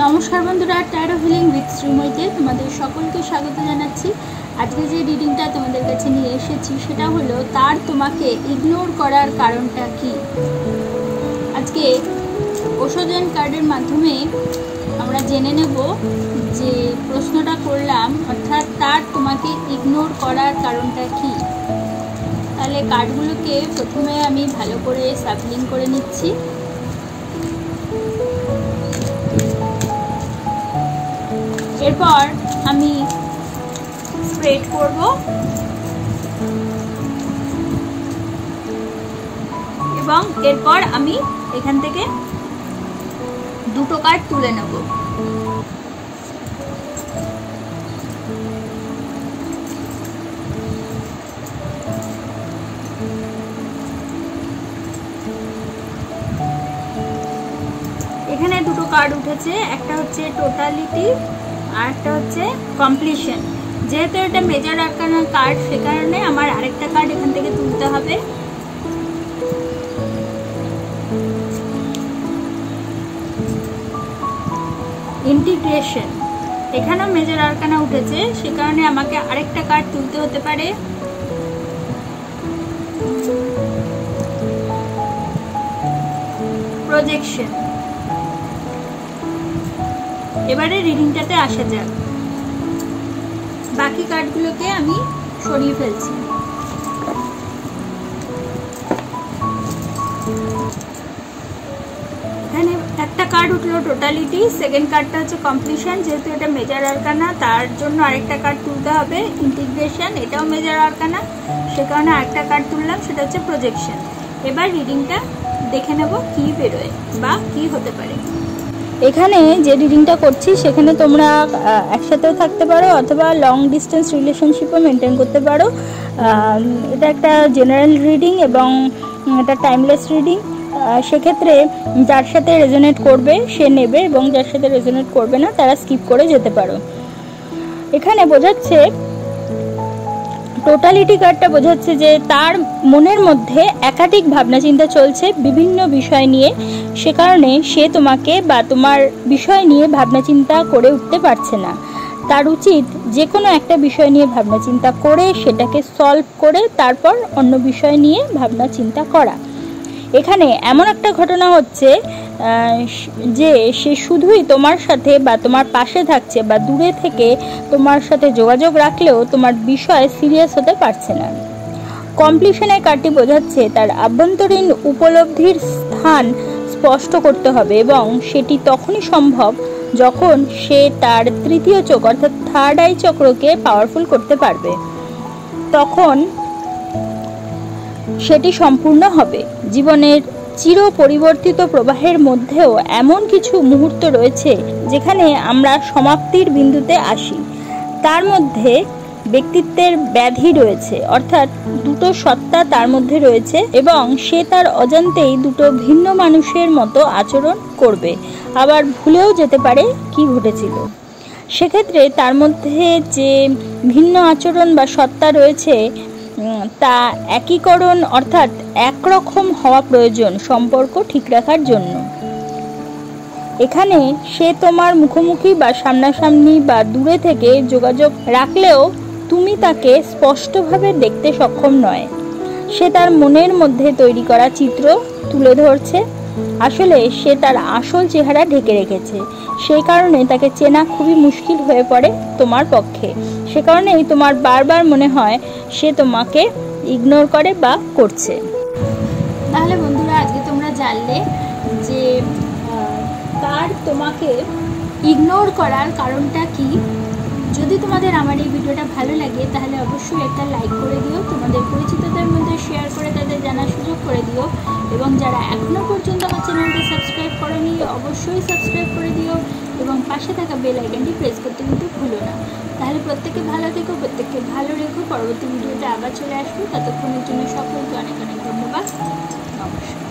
নমস্কার বন্ধুরা, taro healing with শ্রীময়ীতে তোমাদের সকলকে স্বাগত জানাচ্ছি। আজকে যে রিডিংটা তোমাদের কাছে নিয়ে এসেছি সেটা হলো তার তোমাকে ইগনোর করার কারণটা কি। আজকে ওশোজেন কার্ডের মাধ্যমে আমরা জেনে নেব যে প্রশ্নটা করলাম, অর্থাৎ তার তোমাকে ইগনোর করার কারণটা কি। তাহলে কার্ডগুলোকে প্রথমে আমি ভালো করে সাফলিং করে নিচ্ছি। এরপর আমি স্প্রেড করব এবং এরপর আমি এখান থেকে দুটো কার্ড তুলে নেব। এখানে দুটো কার্ড উঠেছে, একটা হচ্ছে টোটালিটি আর একটা হচ্ছে কমপ্লিশন। যেহেতু এটা মেজর আর্কানা কার্ড, সে কারণে আমার আরেকটা কার্ড এখান থেকে তুলতে হবে। ইন্টিগ্রেশন, এখানেও মেজর আর্কানা উঠেছে, সে কারণে আমাকে আরেকটা কার্ড তুলতে হতে পারে। প্রজেকশন। এবারে রিডিংটাতে আসা যাক। বাকি কার্ডগুলোকে আমি সরিয়ে ফেলছি। এখানে একটা কার্ড উঠলো টোটালিটি, সেকেন্ড কার্ডটা হচ্ছে কমপ্লিশন। যেহেতু এটা মেজর আর্কানা তার জন্য আরেকটা কার্ড তুলতে হবে। ইন্টিগ্রেশন, এটাও মেজর আর্কানা, সে কারণে আরেকটা কার্ড তুললাম, সেটা হচ্ছে প্রজেকশন। এবার রিডিংটা দেখে নেব কি বেরোয় বা কি হতে পারে। এখানে যে রিডিংটা করছি সেখানে তোমরা একসাথেও থাকতে পারো অথবা লং ডিস্টেন্স রিলেশনশিপও মেনটেন করতে পারো। এটা একটা জেনারেল রিডিং এবং এটা টাইমলেস রিডিং। সেক্ষেত্রে যার সাথে রেজোনেট করবে সে নেবে এবং যার সাথে রেজোনেট করবে না তারা স্কিপ করে যেতে পারো। এখানে বোঝাচ্ছে, টোটালিটি কার্ডটা বোঝাচ্ছে যে তার মনের মধ্যে একাধিক ভাবনা চিন্তা চলছে বিভিন্ন বিষয় নিয়ে, সে কারণে সে তোমাকে বা তোমার বিষয় নিয়ে ভাবনা চিন্তা করে উঠতে পারছে না। তার উচিত যে কোনো একটা বিষয় নিয়ে ভাবনা চিন্তা করে সেটাকে সলভ করে তারপর অন্য বিষয় নিয়ে ভাবনা চিন্তা করা। এখানে এমন একটা ঘটনা হচ্ছে যে সে শুধুই তোমার সাথে বা তোমার পাশে থাকছে বা দূরে থেকে তোমার সাথে যোগাযোগ রাখলেও তোমার বিষয়ে সিরিয়াস হতে পারছে না। কমপ্লিশনের কার্ডটি বোঝাচ্ছে তার আভ্যন্তরীণ উপলব্ধির স্থান স্পষ্ট করতে হবে এবং সেটি তখনই সম্ভব যখন সে তার তৃতীয় চোখ অর্থাৎ থার্ড আই চক্রকে পাওয়ারফুল করতে পারবে। তখন সেটি সম্পূর্ণ হবে। জীবনের চির পরিবর্তিত প্রবাহের মধ্যেও এমন কিছু মুহূর্ত রয়েছে যেখানে আমরা সমাপ্তির বিন্দুতে আসি। তার মধ্যে ব্যক্তিত্বের ব্যাধি রয়েছে, অর্থাৎ দুটো সত্তা তার মধ্যে রয়েছে এবং সে তার অজান্তেই দুটো ভিন্ন মানুষের মতো আচরণ করবে, আবার ভুলেও যেতে পারে কি ঘটেছিল। সেক্ষেত্রে তার মধ্যে যে ভিন্ন আচরণ বা সত্তা রয়েছে তা একীকরণ অর্থাৎ একরকম হওয়া প্রয়োজন সম্পর্ক ঠিক রাখার জন্য। এখানে সে তোমার মুখোমুখি বা সামনাসামনি বা দূরে থেকে যোগাযোগ রাখলেও তুমি তাকে স্পষ্টভাবে দেখতে সক্ষম নয়। সে তার মনের মধ্যে তৈরি করা চিত্র তুলে ধরছে, আসলে সে তার আসল চেহারা ঢেকে রেখেছে। সেই কারণে তাকে চেনা খুবই মুশকিল হয়ে পড়ে তোমার পক্ষে। সে কারণেই তোমার বারবার মনে হয় সে তোমাকে ইগনোর করে বা করছে। তাহলে বন্ধুরা, আজকে তোমরা জানলে যে তার তোমাকে ইগনোর করার কারণটা কি। যদি তোমাদের আমার এই ভিডিওটা ভালো লাগে তাহলে অবশ্যই একটা লাইক করে দিও, তোমাদের পরিচিতদের মধ্যে শেয়ার করে তাদের জানার সুযোগ করে দিও এবং যারা এখনও পর্যন্ত আমার চ্যানেলটি সাবস্ক্রাইব করেনি অবশ্যই সাবস্ক্রাইব করে দিও এবং পাশে থাকা বেল আইকনটি প্রেস করতে কিন্তু ভুলো না। তাহলে প্রত্যেকে ভালো থেকো, প্রত্যেককে ভালো রেখো। পরবর্তী ভিডিওতে আবার চলে আসবো, ততক্ষণের জন্য সকলকে অনেক অনেক ধন্যবাদ। নমস্কার।